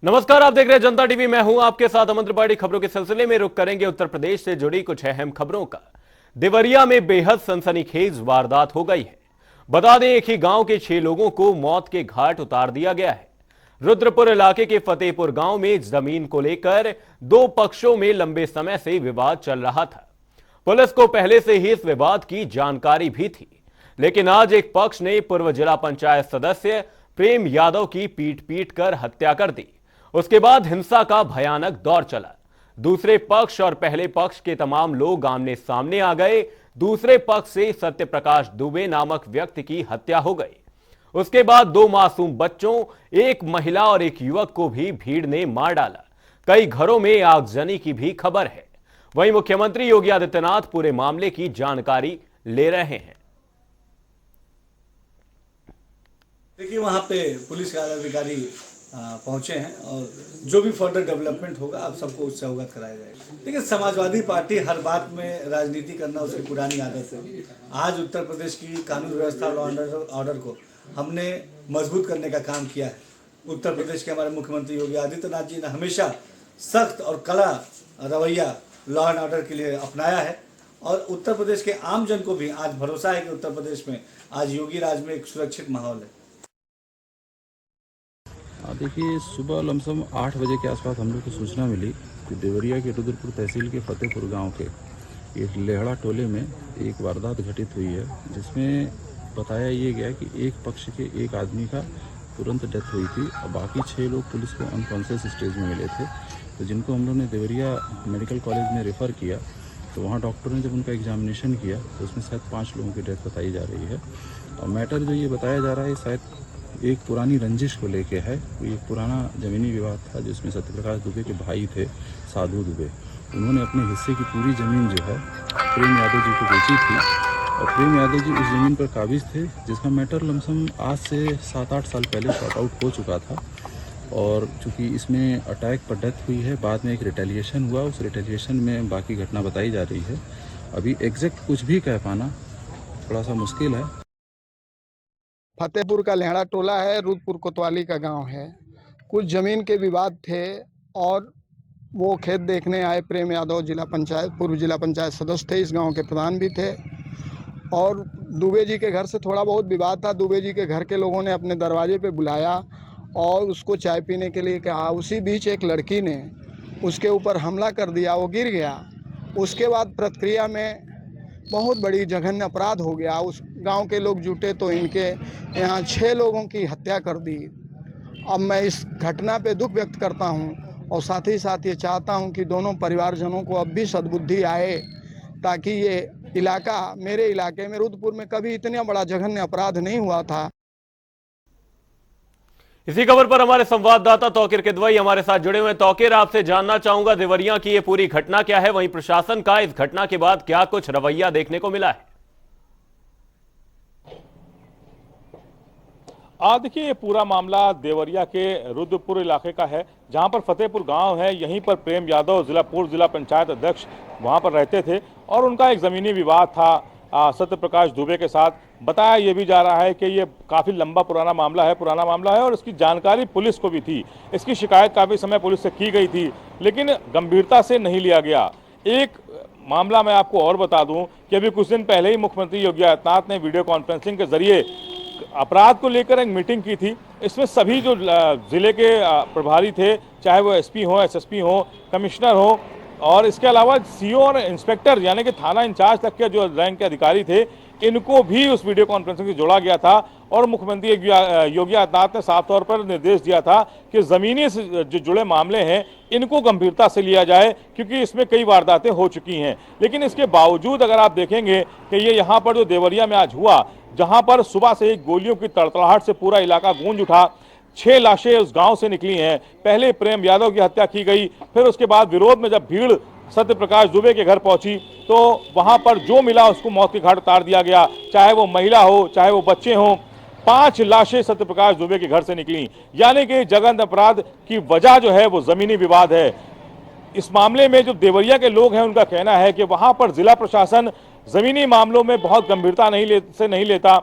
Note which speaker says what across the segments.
Speaker 1: नमस्कार, आप देख रहे हैं जनता टीवी। मैं हूं आपके साथ अमन त्रिपाठी। खबरों के सिलसिले में रुख करेंगे उत्तर प्रदेश से जुड़ी कुछ अहम खबरों का। देवरिया में बेहद सनसनीखेज वारदात हो गई है। बता दें, एक ही गांव के 6 लोगों को मौत के घाट उतार दिया गया है। रुद्रपुर इलाके के फतेहपुर गांव में जमीन को लेकर 2 पक्षों में लंबे समय से विवाद चल रहा था। पुलिस को पहले से ही इस विवाद की जानकारी भी थी, लेकिन आज एक पक्ष ने पूर्व जिला पंचायत सदस्य प्रेम यादव की पीट कर हत्या कर दी। उसके बाद हिंसा का भयानक दौर चला। दूसरे पक्ष और पहले पक्ष के तमाम लोग आमने सामने आ गए। दूसरे पक्ष से सत्य प्रकाश दुबे नामक व्यक्ति की हत्या हो गई। उसके बाद 2 मासूम बच्चों, एक महिला और एक युवक को भी भीड़ ने मार डाला। कई घरों में आगजनी की भी खबर है। वहीं मुख्यमंत्री योगी आदित्यनाथ पूरे मामले की जानकारी ले रहे हैं।
Speaker 2: देखिए, वहाँ पे पुलिस के अधिकारी पहुंचे हैं और जो भी फर्दर डेवलपमेंट होगा आप सबको उससे अवगत कराया जाएगा। देखिए, समाजवादी पार्टी हर बात में राजनीति करना उसकी पुरानी आदत है। आज उत्तर प्रदेश की कानून व्यवस्था लॉ एंड ऑर्डर को हमने मजबूत करने का काम किया है। उत्तर प्रदेश के हमारे मुख्यमंत्री योगी आदित्यनाथ जी ने हमेशा सख्त और कड़ा रवैया लॉ एंड ऑर्डर के लिए अपनाया है और उत्तर प्रदेश के आम जन को भी आज भरोसा है कि उत्तर प्रदेश में आज योगी राज में एक सुरक्षित माहौल है।
Speaker 3: देखिए, सुबह लमसम 8 बजे के आसपास हम लोग को सूचना मिली कि देवरिया के रुद्रपुर तहसील के फतेहपुर गांव के एक लेहड़ा टोले में एक वारदात घटित हुई है, जिसमें बताया ये गया कि एक पक्ष के एक आदमी का तुरंत डेथ हुई थी और बाकी 6 लोग पुलिस को अनकॉन्शियस स्टेज में मिले थे। तो जिनको हम लोग ने देवरिया मेडिकल कॉलेज में रेफ़र किया, तो वहाँ डॉक्टर ने जब उनका एग्जामिनेशन किया तो उसमें शायद 5 लोगों की डेथ बताई जा रही है। और मैटर जो ये बताया जा रहा है शायद एक पुरानी रंजिश को लेके है। कोई एक पुराना ज़मीनी विवाद था जिसमें सत्यप्रकाश दुबे के भाई थे साधु दुबे। उन्होंने अपने हिस्से की पूरी ज़मीन जो है प्रेम यादव जी को बेची थी और प्रेम यादव जी उस ज़मीन पर काबिज थे, जिसका मैटर लमसम आज से 7-8 साल पहले सॉर्ट आउट हो चुका था। और चूँकि इसमें अटैक पर डेथ हुई है, बाद में एक रिटेलिएशन हुआ, उस रिटेलिएशन में बाकी घटना बताई जा रही है। अभी एग्जैक्ट कुछ भी कह पाना थोड़ा सा मुश्किल है।
Speaker 4: फतेहपुर का लेहड़ा टोला है, रुद्रपुर कोतवाली का गांव है। कुछ ज़मीन के विवाद थे और वो खेत देखने आए। प्रेम यादव पूर्व जिला पंचायत सदस्य थे, इस गांव के प्रधान भी थे। और दुबे जी के घर से थोड़ा बहुत विवाद था। दुबे जी के घर के लोगों ने अपने दरवाजे पे बुलाया और उसको चाय पीने के लिए कहा। उसी बीच एक लड़की ने उसके ऊपर हमला कर दिया, वो गिर गया। उसके बाद प्रतिक्रिया में बहुत बड़ी जघन्य अपराध हो गया। उस गांव के लोग जुटे तो इनके यहाँ 6 लोगों की हत्या कर दी। अब मैं इस घटना पे दुख व्यक्त करता हूं और साथ ही साथ ये चाहता हूं कि दोनों परिवारजनों को अब भी सद्बुद्धि आए, ताकि ये इलाका, मेरे इलाके में रुद्रपुर में कभी इतना बड़ा जघन्य अपराध नहीं हुआ था।
Speaker 1: इसी खबर पर हमारे संवाददाता तौकीर किदवई हमारे साथ जुड़े हुए हैं। तौकीर, आपसे जानना चाहूंगा, देवरिया की ये पूरी घटना क्या है, वहीं प्रशासन का इस घटना के बाद क्या कुछ रवैया देखने को मिला है?
Speaker 5: देखिए, ये पूरा मामला देवरिया के रुद्रपुर इलाके का है, जहां पर फतेहपुर गांव है। यहीं पर प्रेम यादव पूर्व जिला पंचायत अध्यक्ष वहां पर रहते थे और उनका एक जमीनी विवाद था सत्यप्रकाश दुबे के साथ। बताया ये भी जा रहा है कि ये काफ़ी लंबा पुराना मामला है और इसकी जानकारी पुलिस को भी थी। इसकी शिकायत काफ़ी समय पुलिस से की गई थी, लेकिन गंभीरता से नहीं लिया गया। एक मामला मैं आपको और बता दूं कि अभी कुछ दिन पहले ही मुख्यमंत्री योगी आदित्यनाथ ने वीडियो कॉन्फ्रेंसिंग के जरिए अपराध को लेकर एक मीटिंग की थी। इसमें सभी जो जिले के प्रभारी थे, चाहे वो एसपी हो, एसएसपी हो, कमिश्नर हो, और इसके अलावा सीओ और इंस्पेक्टर यानी कि थाना इंचार्ज तक के जो रैंक के अधिकारी थे, इनको भी उस वीडियो कॉन्फ्रेंसिंग से जोड़ा गया था। और मुख्यमंत्री योगी आदित्यनाथ ने साफ तौर पर निर्देश दिया था कि ज़मीनी से जो जुड़े मामले हैं इनको गंभीरता से लिया जाए, क्योंकि इसमें कई वारदातें हो चुकी हैं। लेकिन इसके बावजूद अगर आप देखेंगे कि ये यहाँ पर जो देवरिया में आज हुआ, जहाँ पर सुबह से ही गोलियों की तड़तड़ाहट से पूरा इलाका गूंज उठा, 6 लाशें उस गांव से निकली हैं। पहले प्रेम यादव की हत्या की गई, फिर उसके बाद विरोध में जब भीड़ सत्यप्रकाश दुबे के घर पहुंची तो वहां पर जो मिला उसको मौत के घाट उतार दिया गया, चाहे वो महिला हो, चाहे वो बच्चे हों। 5 लाशें सत्यप्रकाश दुबे के घर से निकली। यानी कि जघन्य अपराध की वजह जो है वो जमीनी विवाद है। इस मामले में जो देवरिया के लोग हैं उनका कहना है कि वहां पर जिला प्रशासन जमीनी मामलों में बहुत गंभीरता नहीं लेता।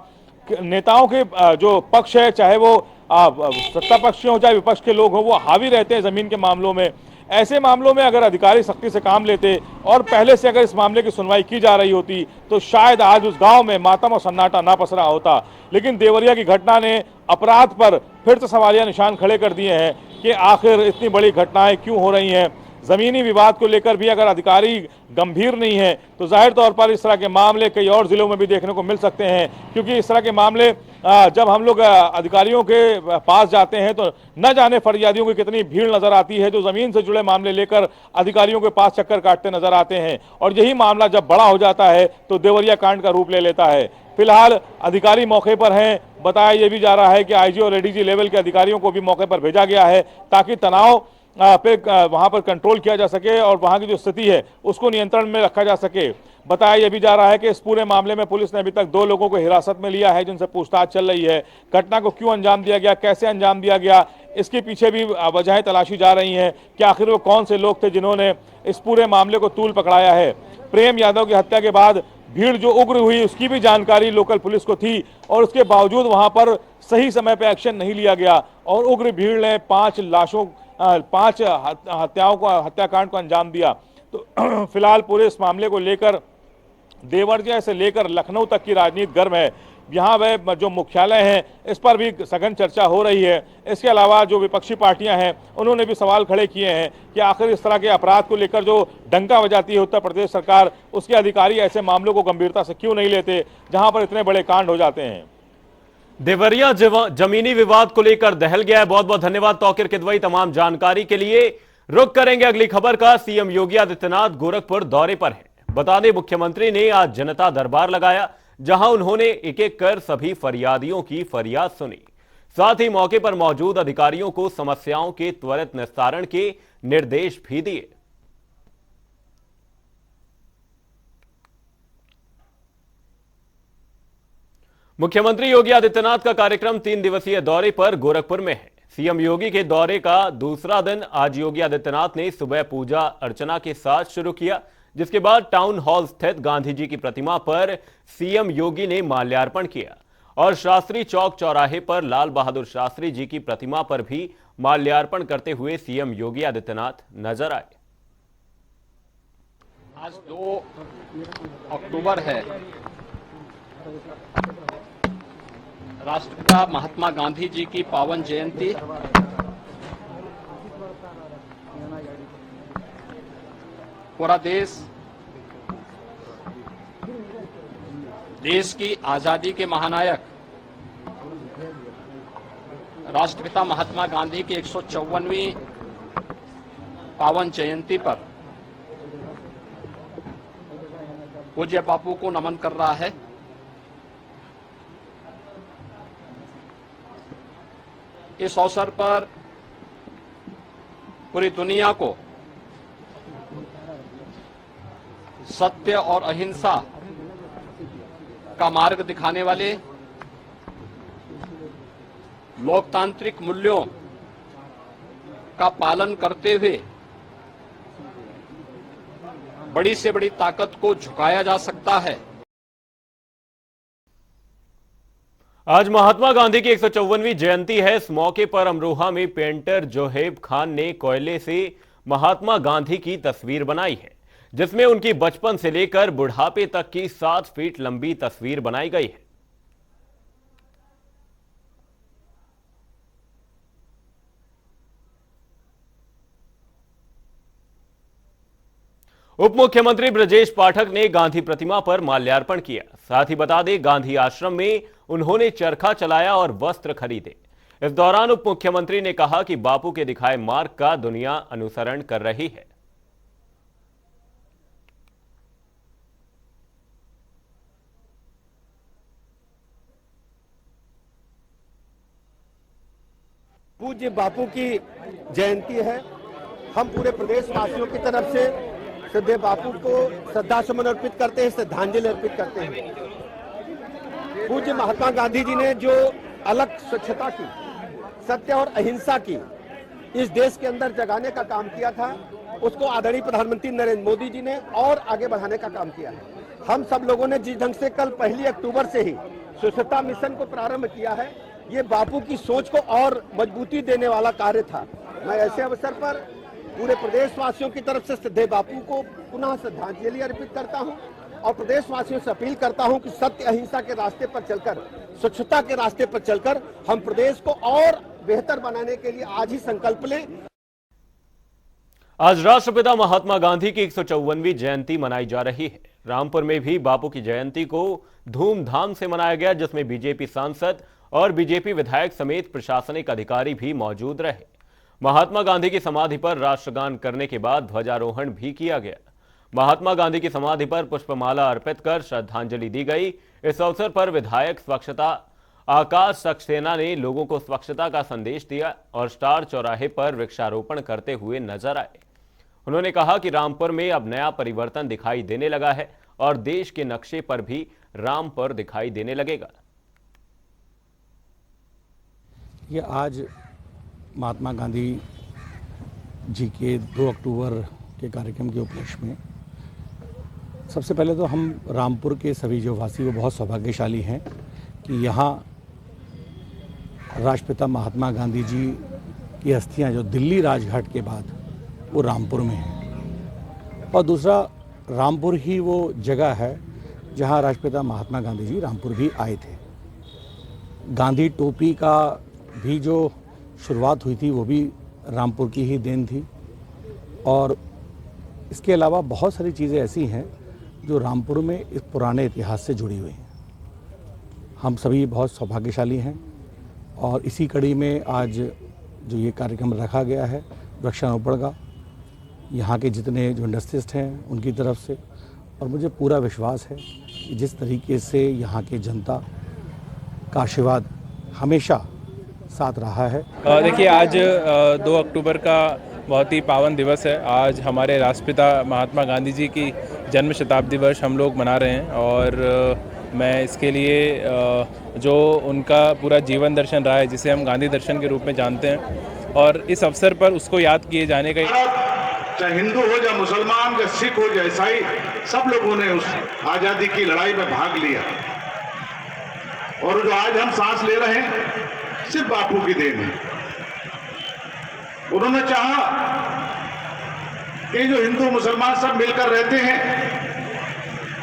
Speaker 5: नेताओं के जो पक्ष है, चाहे वो सत्ता पक्ष हो चाहे विपक्ष के लोग हो, वो हावी रहते हैं जमीन के मामलों में। ऐसे मामलों में अगर अधिकारी सख्ती से काम लेते और पहले से अगर इस मामले की सुनवाई की जा रही होती तो शायद आज उस गांव में मातम और सन्नाटा ना पसरा होता। लेकिन देवरिया की घटना ने अपराध पर फिर से सवालिया निशान खड़े कर दिए हैं कि आखिर इतनी बड़ी घटनाएं क्यों हो रही हैं। जमीनी विवाद को लेकर भी अगर अधिकारी गंभीर नहीं है तो जाहिर तौर पर इस तरह के मामले कई और जिलों में भी देखने को मिल सकते हैं, क्योंकि इस तरह के मामले जब हम लोग अधिकारियों के पास जाते हैं तो न जाने फरियादियों की कितनी भीड़ नजर आती है जो जमीन से जुड़े मामले लेकर अधिकारियों के पास चक्कर काटते नजर आते हैं। और यही मामला जब बड़ा हो जाता है तो देवरिया कांड का रूप ले लेता है। फिलहाल अधिकारी मौके पर हैं। बताया यह भी जा रहा है कि आईजी और एडीजी लेवल के अधिकारियों को भी मौके पर भेजा गया है ताकि तनाव पे वहां पर कंट्रोल किया जा सके और वहां की जो स्थिति है उसको नियंत्रण में रखा जा सके। बताया यह भी जा रहा है कि इस पूरे मामले में पुलिस ने अभी तक 2 लोगों को हिरासत में लिया है जिनसे पूछताछ चल रही है। घटना को क्यों अंजाम दिया गया, कैसे अंजाम दिया गया, इसके पीछे भी वजहें तलाशी जा रही हैं कि आखिर वो कौन से लोग थे जिन्होंने इस पूरे मामले को तूल पकड़ाया है। प्रेम यादव की हत्या के बाद भीड़ जो उग्र हुई उसकी भी जानकारी लोकल पुलिस को थी और उसके बावजूद वहां पर सही समय पर एक्शन नहीं लिया गया और उग्र भीड़ ने 5 हत्याकांड को अंजाम दिया। तो फिलहाल पूरे इस मामले को लेकर देवरिया से लेकर लखनऊ तक की राजनीति गर्म है। यहाँ वह जो मुख्यालय है इस पर भी सघन चर्चा हो रही है। इसके अलावा जो विपक्षी पार्टियां हैं उन्होंने भी सवाल खड़े किए हैं कि आखिर इस तरह के अपराध को लेकर जो डंका बजाती है उत्तर प्रदेश सरकार, उसके अधिकारी ऐसे मामलों को गंभीरता से क्यों नहीं लेते जहां पर इतने बड़े कांड हो जाते हैं।
Speaker 1: देवरिया जमीनी विवाद को लेकर दहल गया है। बहुत बहुत धन्यवाद तौकीर किदवई तमाम जानकारी के लिए। रुख करेंगे अगली खबर का। सीएम योगी आदित्यनाथ गोरखपुर दौरे पर हैं। बता दें मुख्यमंत्री ने आज जनता दरबार लगाया जहां उन्होंने एक एक कर सभी फरियादियों की फरियाद सुनी। साथ ही मौके पर मौजूद अधिकारियों को समस्याओं के त्वरित निस्तारण के निर्देश भी दिए। मुख्यमंत्री योगी आदित्यनाथ का कार्यक्रम 3 दिवसीय दौरे पर गोरखपुर में है। सीएम योगी के दौरे का दूसरा दिन आज योगी आदित्यनाथ ने सुबह पूजा अर्चना के साथ शुरू किया, जिसके बाद टाउन हॉल स्थित गांधी जी की प्रतिमा पर सीएम योगी ने माल्यार्पण किया और शास्त्री चौक चौराहे पर लाल बहादुर शास्त्री जी की प्रतिमा पर भी माल्यार्पण करते हुए सीएम योगी आदित्यनाथ नजर आए।
Speaker 6: आज 2 अक्टूबर है, राष्ट्रपिता महात्मा गांधी जी की पावन जयंती। पूरा देश की आजादी के महानायक राष्ट्रपिता महात्मा गांधी की 154वीं पावन जयंती पर पूज्य बापू को नमन कर रहा है। इस अवसर पर पूरी दुनिया को सत्य और अहिंसा का मार्ग दिखाने वाले लोकतांत्रिक मूल्यों का पालन करते हुए बड़ी से बड़ी ताकत को झुकाया जा सकता है।
Speaker 1: आज महात्मा गांधी की 154वीं जयंती है। इस मौके पर अमरोहा में पेंटर जोहेब खान ने कोयले से महात्मा गांधी की तस्वीर बनाई है, जिसमें उनकी बचपन से लेकर बुढ़ापे तक की 7 फीट लंबी तस्वीर बनाई गई है। उप मुख्यमंत्री ब्रजेश पाठक ने गांधी प्रतिमा पर माल्यार्पण किया। साथ ही बता दें गांधी आश्रम में उन्होंने चरखा चलाया और वस्त्र खरीदे। इस दौरान उप मुख्यमंत्री ने कहा कि बापू के दिखाए मार्ग का दुनिया अनुसरण कर रही है।
Speaker 7: पूज्य बापू की जयंती है। हम पूरे प्रदेश वासियों की तरफ से श्रद्धेय बापू को श्रद्धा सुमन अर्पित करते हैं, श्रद्धांजलि अर्पित करते हैं। पूज्य महात्मा गांधी जी ने जो अलग स्वच्छता की, सत्य और अहिंसा की इस देश के अंदर जगाने का काम किया था, उसको आदरणीय प्रधानमंत्री नरेंद्र मोदी जी ने और आगे बढ़ाने का काम किया है। हम सब लोगों ने जिस ढंग से कल 1 अक्टूबर से ही स्वच्छता मिशन को प्रारंभ किया है, ये बापू की सोच को और मजबूती देने वाला कार्य था। मैं ऐसे अवसर पर पूरे प्रदेशवासियों की तरफ से श्रद्धेय बापू को पुनः श्रद्धांजलि अर्पित करता हूं और प्रदेशवासियों से अपील करता हूं कि सत्य अहिंसा के रास्ते पर चलकर, स्वच्छता के रास्ते पर चलकर हम प्रदेश को और बेहतर बनाने के लिए आज ही संकल्प लें।
Speaker 1: आज राष्ट्रपिता महात्मा गांधी की 154वीं जयंती मनाई जा रही है। रामपुर में भी बापू की जयंती को धूमधाम से मनाया गया, जिसमें बीजेपी सांसद और बीजेपी विधायक समेत प्रशासनिक अधिकारी भी मौजूद रहे। महात्मा गांधी की समाधि पर राष्ट्रगान करने के बाद ध्वजारोहण भी किया गया। महात्मा गांधी की समाधि पर पुष्पमाला अर्पित कर श्रद्धांजलि दी गई। इस अवसर पर विधायक स्वच्छता आकाश सक्सेना ने लोगों को स्वच्छता का संदेश दिया और स्टार चौराहे पर वृक्षारोपण करते हुए नजर आए। उन्होंने कहा कि रामपुर में अब नया परिवर्तन दिखाई देने लगा है और देश के नक्शे पर भी रामपुर दिखाई देने लगेगा।
Speaker 8: ये आज महात्मा गांधी जी के 2 अक्टूबर के कार्यक्रम के उपलक्ष्य में सबसे पहले तो हम रामपुर के सभी जो वासी वो बहुत सौभाग्यशाली हैं कि यहाँ राष्ट्रपिता महात्मा गांधी जी की अस्थियां जो दिल्ली राजघाट के बाद वो रामपुर में है, और दूसरा रामपुर ही वो जगह है जहाँ राष्ट्रपिता महात्मा गांधी जी रामपुर भी आए थे। गांधी टोपी का भी जो शुरुआत हुई थी वो भी रामपुर की ही देन थी, और इसके अलावा बहुत सारी चीज़ें ऐसी हैं जो रामपुर में इस पुराने इतिहास से जुड़ी हुई हैं। हम सभी बहुत सौभाग्यशाली हैं और इसी कड़ी में आज जो ये कार्यक्रम रखा गया है वृक्षारोपण का, यहाँ के जितने जो इंडस्ट्रिस्ट हैं उनकी तरफ से, और मुझे पूरा विश्वास है कि जिस तरीके से यहाँ के जनता का आशीर्वाद हमेशा साथ रहा है।
Speaker 9: देखिए, आज 2 अक्टूबर का बहुत ही पावन दिवस है। आज हमारे राष्ट्रपिता महात्मा गांधी जी की जन्म शताब्दी वर्ष हम लोग मना रहे हैं, और मैं इसके लिए जो उनका पूरा जीवन दर्शन रहा है, जिसे हम गांधी दर्शन के रूप में जानते हैं, और इस अवसर पर उसको याद किए जाने का,
Speaker 10: चाहे हिंदू हो या मुसलमान या सिख हो या ईसाई, सब लोगों ने उस आजादी की लड़ाई में भाग लिया, और जो आज हम सांस ले रहे हैं सिर्फ बापू की देन है। उन्होंने चाहा कि जो हिंदू मुसलमान सब मिलकर रहते हैं,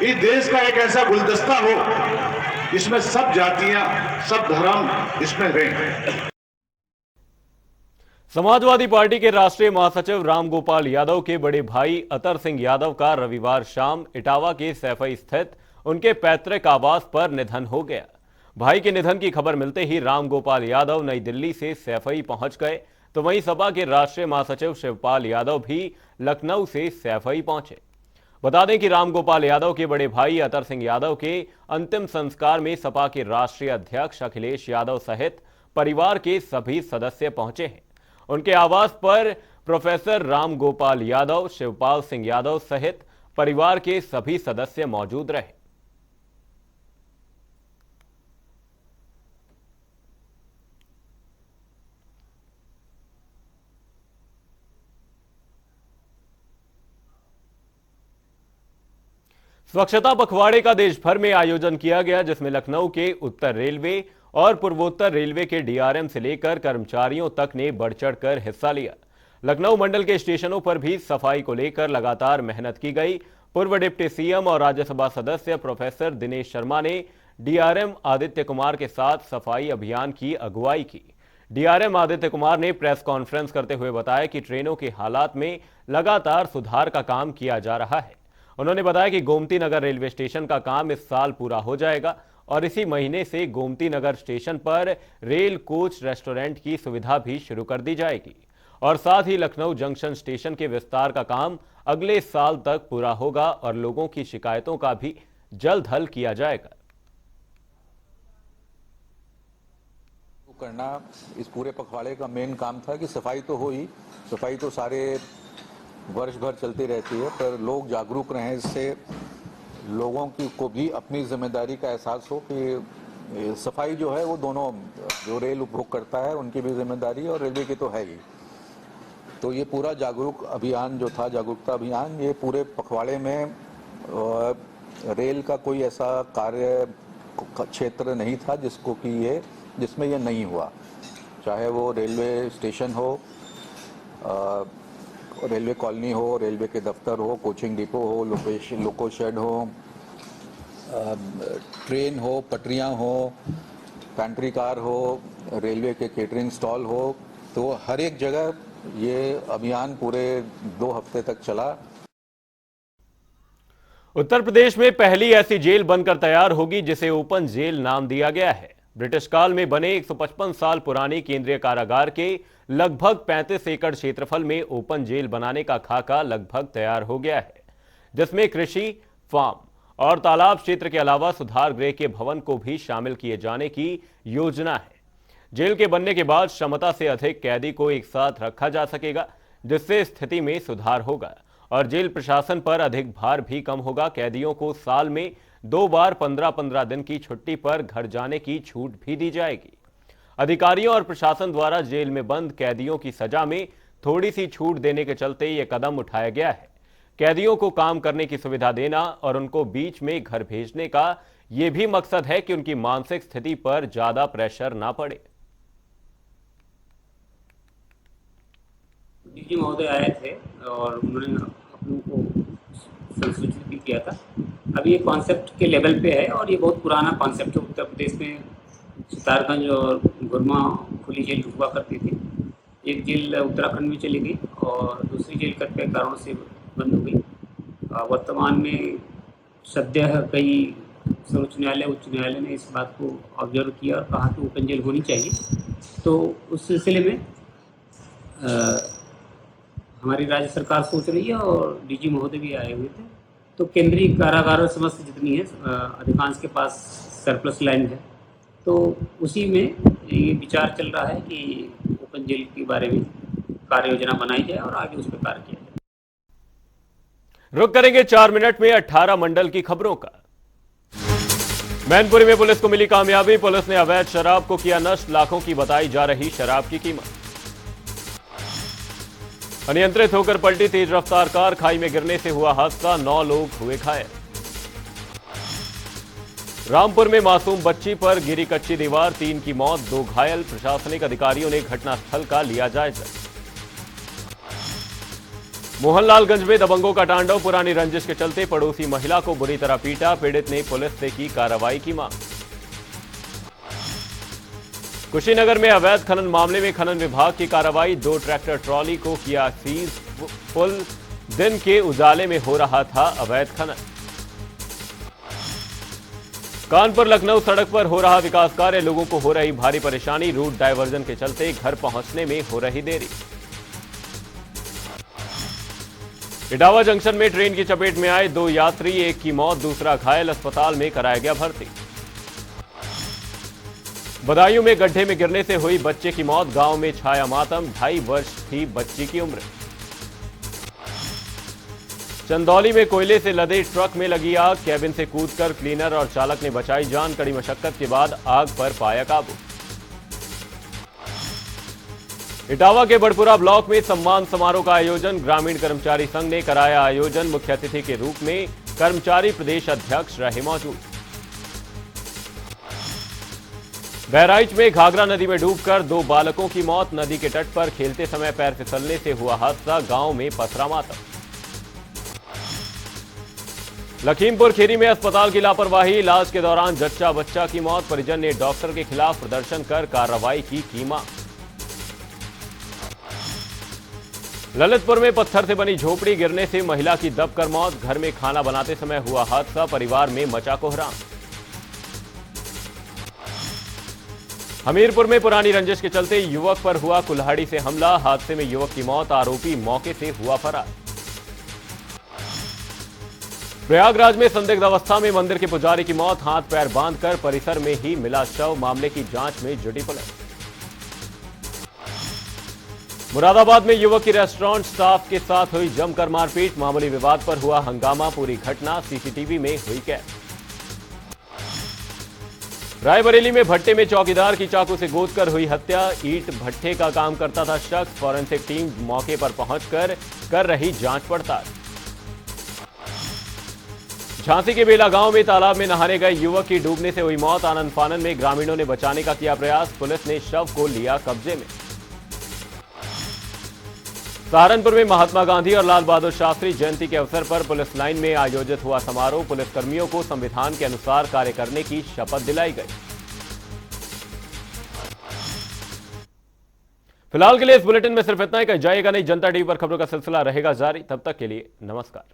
Speaker 10: इस देश का एक ऐसा गुलदस्ता हो जिसमें सब जातियां, सब धर्म इसमें रहें।
Speaker 1: समाजवादी पार्टी के राष्ट्रीय महासचिव रामगोपाल यादव के बड़े भाई अतर सिंह यादव का रविवार शाम इटावा के सैफई स्थित उनके पैतृक आवास पर निधन हो गया। भाई के निधन की खबर मिलते ही रामगोपाल यादव नई दिल्ली से सैफई पहुंच गए, तो वहीं सपा के राष्ट्रीय महासचिव शिवपाल यादव भी लखनऊ से सैफई पहुंचे। बता दें कि रामगोपाल यादव के बड़े भाई अतर सिंह यादव के अंतिम संस्कार में सपा के राष्ट्रीय अध्यक्ष अखिलेश यादव सहित परिवार के सभी सदस्य पहुंचे हैं। उनके आवास पर प्रोफेसर रामगोपाल यादव, शिवपाल सिंह यादव सहित परिवार के सभी सदस्य मौजूद रहे। स्वच्छता पखवाड़े का देश भर में आयोजन किया गया, जिसमें लखनऊ के उत्तर रेलवे और पूर्वोत्तर रेलवे के डीआरएम से लेकर कर्मचारियों तक ने बढ़ चढ़कर हिस्सा लिया। लखनऊ मंडल के स्टेशनों पर भी सफाई को लेकर लगातार मेहनत की गई। पूर्व डिप्टी सीएम और राज्यसभा सदस्य प्रोफेसर दिनेश शर्मा ने डीआरएम आदित्य कुमार के साथ सफाई अभियान की अगुवाई की। डीआरएम आदित्य कुमार ने प्रेस कॉन्फ्रेंस करते हुए बताया कि ट्रेनों के हालात में लगातार सुधार का काम किया जा रहा है। उन्होंने बताया कि गोमती नगर रेलवे स्टेशन का काम इस साल पूरा हो जाएगा और इसी महीने से गोमती नगर स्टेशन पर रेल कोच रेस्टोरेंट की सुविधा भी शुरू कर दी जाएगी, और साथ ही लखनऊ जंक्शन स्टेशन के विस्तार का काम अगले साल तक पूरा होगा और लोगों की शिकायतों का भी जल्द हल किया जाएगा।
Speaker 11: करना इस पूरे पखवाड़े का मेन काम था कि सफाई तो हो ही, सफाई तो सारे वर्ष भर चलती रहती है, पर लोग जागरूक रहें, इससे लोगों की को भी अपनी जिम्मेदारी का एहसास हो कि सफाई जो है वो दोनों, जो रेल उपभोग करता है उनकी भी जिम्मेदारी है और रेलवे की तो है ही। तो ये पूरा जागरूक अभियान जो था, जागरूकता अभियान, ये पूरे पखवाड़े में रेल का कोई ऐसा कार्य क्षेत्र नहीं था जिसको कि ये जिसमें ये नहीं हुआ, चाहे वो रेलवे स्टेशन हो, रेलवे कॉलोनी हो, रेलवे के दफ्तर हो, कोचिंग डिपो हो, लोको शेड हो, ट्रेन हो, पटरियां हो, पैंट्री कार हो, रेलवे के केटरिंग स्टॉल हो, तो हर एक जगह ये अभियान पूरे 2 हफ्ते तक चला।
Speaker 1: उत्तर प्रदेश में पहली ऐसी जेल बनकर तैयार होगी जिसे ओपन जेल नाम दिया गया है। ब्रिटिश काल में बने 155 साल पुरानी केंद्रीय कारागार के लगभग 35 एकड़ क्षेत्रफल में ओपन जेल बनाने का खाका लगभग तैयार हो गया है, जिसमें कृषि, फार्म और तालाब क्षेत्र के अलावा सुधार गृह के भवन को भी शामिल किए जाने की योजना है। जेल के बनने के बाद क्षमता से अधिक कैदी को एक साथ रखा जा सकेगा, जिससे स्थिति में सुधार होगा और जेल प्रशासन पर अधिक भार भी कम होगा। कैदियों को साल में 2 बार 15-15 दिन की छुट्टी पर घर जाने की छूट भी दी जाएगी। अधिकारियों और प्रशासन द्वारा जेल में बंद कैदियों की सजा में थोड़ी सी छूट देने के चलते यह कदम उठाया गया है। कैदियों को काम करने की सुविधा देना और उनको बीच में घर भेजने का यह भी मकसद है कि उनकी मानसिक स्थिति पर ज्यादा प्रेशर ना पड़े।
Speaker 12: डीजी महोदय आए थे और उन्होंने अपनों को संसूचित भी किया था। अभी ये कॉन्सेप्ट के लेवल पे है और ये बहुत पुराना कॉन्सेप्ट है। उत्तर प्रदेश में सितारगंज और गुरमा खुली जेल हुआ करती थी। एक जेल उत्तराखंड में चली गई और दूसरी जेल कई कारणों से बंद हो गई। वर्तमान में सद्य कई सर्वोच्च न्यायालय, उच्च न्यायालय ने इस बात को ऑब्जर्व किया और कहा कि ओपन जेल होनी चाहिए। तो उस सिलसिले में हमारी राज्य सरकार सोच रही है और डीजी महोदय भी आए हुए थे। तो केंद्रीय कारागार समस्त जितनी है अधिकांश के पास सरप्लस लैंड है, तो उसी में ये विचार चल रहा है कि ओपन जेल के बारे में कार्य योजना बनाई जाए और आगे उस पर कार्य किया जाए।
Speaker 1: रुक करेंगे 4 मिनट में 18 मंडल की खबरों का। मैनपुरी में पुलिस को मिली कामयाबी। पुलिस ने अवैध शराब को किया नष्ट। लाखों की बताई जा रही शराब की कीमत। अनियंत्रित होकर पलटी तेज रफ्तार कार, खाई में गिरने से हुआ हादसा, 9 लोग हुए घायल। रामपुर में मासूम बच्ची पर गिरी कच्ची दीवार, 3 की मौत, 2 घायल। प्रशासनिक अधिकारियों ने घटनास्थल का लिया जायजा। मोहनलालगंज में दबंगों का तांडव, पुरानी रंजिश के चलते पड़ोसी महिला को बुरी तरह पीटा। पीड़ित ने पुलिस से की कार्रवाई की मांग। कुशीनगर में अवैध खनन मामले में खनन विभाग की कार्रवाई, 2 ट्रैक्टर ट्रॉली को किया सीज। पुल दिन के उजाले में हो रहा था अवैध खनन। कानपुर लखनऊ सड़क पर हो रहा विकास कार्य, लोगों को हो रही भारी परेशानी। रूट डायवर्जन के चलते घर पहुंचने में हो रही देरी। इटावा जंक्शन में ट्रेन की चपेट में आए 2 यात्री, 1 की मौत, दूसरा घायल। अस्पताल में कराया गया भर्ती। बदायूं में गड्ढे में गिरने से हुई बच्चे की मौत, गांव में छाया मातम। 2.5 वर्ष थी बच्ची की उम्र। चंदौली में कोयले से लदे ट्रक में लगी आग, कैबिन से कूदकर क्लीनर और चालक ने बचाई जान। कड़ी मशक्कत के बाद आग पर पाया काबू। इटावा के बड़पुरा ब्लॉक में सम्मान समारोह का आयोजन, ग्रामीण कर्मचारी संघ ने कराया आयोजन। मुख्य अतिथि के रूप में कर्मचारी प्रदेश अध्यक्ष रहे मौजूद। बहराइच में घाघरा नदी में डूबकर 2 बालकों की मौत, नदी के तट पर खेलते समय पैर फिसलने से हुआ हादसा, गांव में पसरा मातम। लखीमपुर खीरी में अस्पताल की लापरवाही, इलाज के दौरान जच्चा बच्चा की मौत। परिजन ने डॉक्टर के खिलाफ प्रदर्शन कर कार्रवाई की मांग। ललितपुर में पत्थर से बनी झोपड़ी गिरने से महिला की दबकर मौत, घर में खाना बनाते समय हुआ हादसा, परिवार में मचा कोहराम। हमीरपुर में पुरानी रंजिश के चलते युवक पर हुआ कुल्हाड़ी से हमला, हादसे में युवक की मौत, आरोपी मौके से हुआ फरार। प्रयागराज में संदिग्ध अवस्था में मंदिर के पुजारी की मौत, हाथ पैर बांधकर परिसर में ही मिला शव, मामले की जांच में जुटी पुलिस। मुरादाबाद में युवक की रेस्टोरेंट स्टाफ के साथ हुई जमकर मारपीट, मामूली विवाद पर हुआ हंगामा, पूरी घटना सीसीटीवी में हुई कैद। रायबरेली में भट्टे में चौकीदार की चाकू से गोदकर हुई हत्या, ईंट भट्टे का काम करता था शख्स, फॉरेंसिक टीम मौके पर पहुंचकर कर रही जांच पड़ताल। झांसी के बेला गांव में तालाब में नहाने गए युवक की डूबने से हुई मौत। आनंद फानन में ग्रामीणों ने बचाने का किया प्रयास, पुलिस ने शव को लिया कब्जे में। सहारनपुर में महात्मा गांधी और लाल बहादुर शास्त्री जयंती के अवसर पर पुलिस लाइन में आयोजित हुआ समारोह। पुलिसकर्मियों को संविधान के अनुसार कार्य करने की शपथ दिलाई गई। फिलहाल के लिए इस बुलेटिन में सिर्फ इतना ही। कहीं जाइएगा नहीं, जनता टीवी पर खबरों का सिलसिला रहेगा जारी। तब तक के लिए नमस्कार।